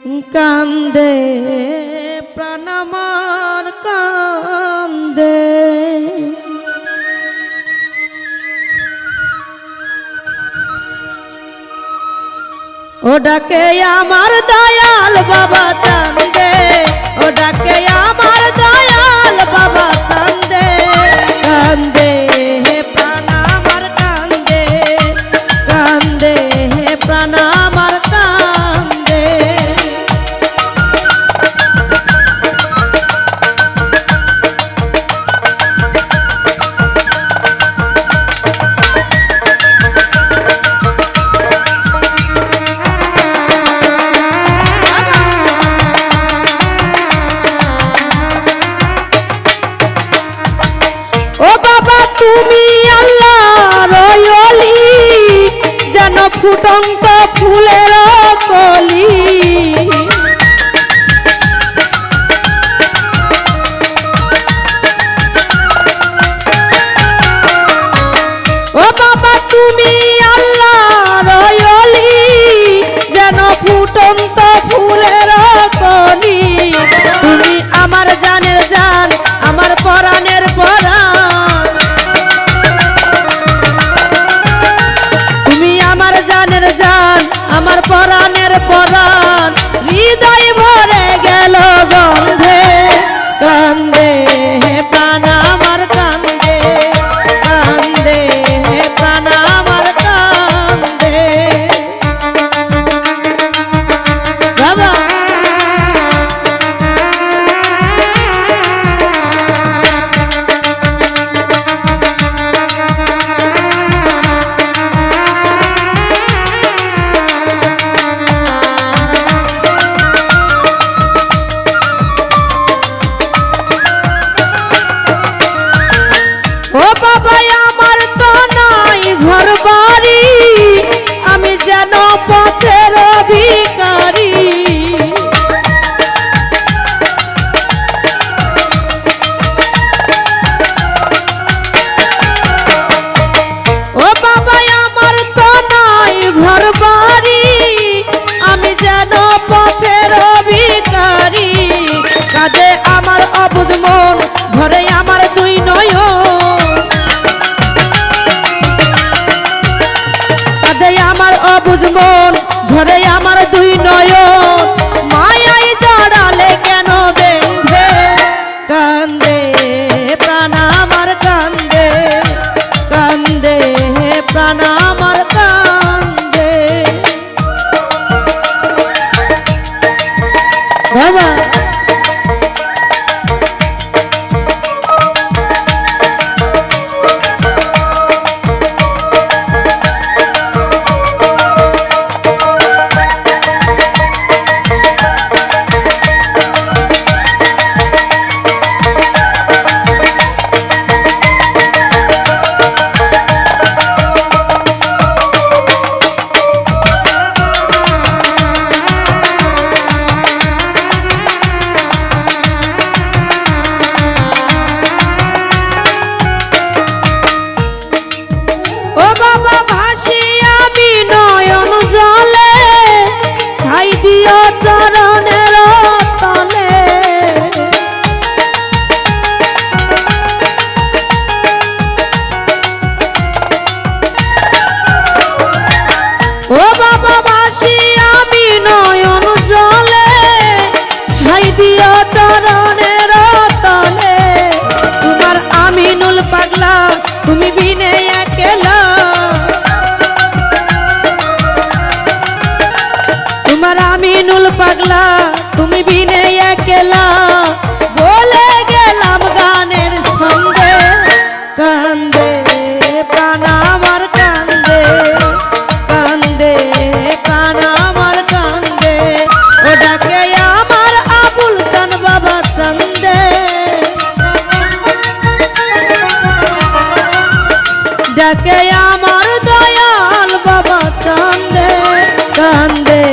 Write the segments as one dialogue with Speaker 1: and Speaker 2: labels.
Speaker 1: কান্দে প্রাণ আমার কান্দে, ও ডাকে আমার দয়াল বাবা চান্দে, ও ডাকে আমার দয়াল বাবা চান্দে। কান্দে প্রাণ আমার কান্দে, কান্দে প্রাণ আমার কান্দে। তুমি আল্লাহর ওলি, যেন ফুটন্ত ফুলের কলি। ও বাবা তুমি আল্লাহর ওলি, যেন ফুটন্ত ফুলের কলি। তুমি আমার জানের জান, আমার পরাণের পরাণ। জানের জান, আমার পরাণের পরাণ। হৃদয় ভরে গেল গন্ধে, কান্দে প্রাণ আমার কান্দে, কান্দে প্রাণ আমার কান্দে। বাবা ঘর বাড়ি, আমি যেন পথের ভিখারি। ও বাবা আমার তো নাই ঘর বাড়ি, আমি যেন পথের ভিখারি। কাঁদে আমার অবুঝ মন, ঘরে আমার দুই নয়ন। আমার অবুঝ মন, ঝরে আমার দুই নয়ন। মায়াই জড়ালে কেন বেঁধে, কান্দে প্রাণ আমার কান্দে, কান্দে প্রাণ আমার কান্দে। বাবা চরণের তলে। ও বাবা ভাসি আমি নয়ন জলে, ঠাই দিও চরণের তলে। তোমার আমিনুল পাগলা, তুমি বিনে একলা। তোমার আমিনুল পাগলা, তুমি বিনে একলা। বলে গেলাম গানের ছন্দে, কান্দে প্রাণ আমার কান্দে, কান্দে প্রাণ আমার কান্দে। ও ডাকে আমার আবুল চান বাবা চান্দে, ডাকে আমার দয়াল বাবা চান্দে। কান্দে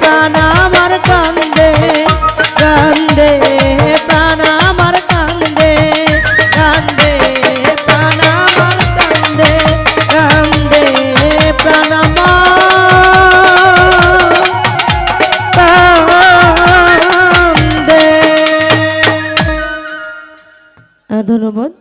Speaker 1: প্রাণ আমার কান্দে, কান্দে ধন্যবাদ।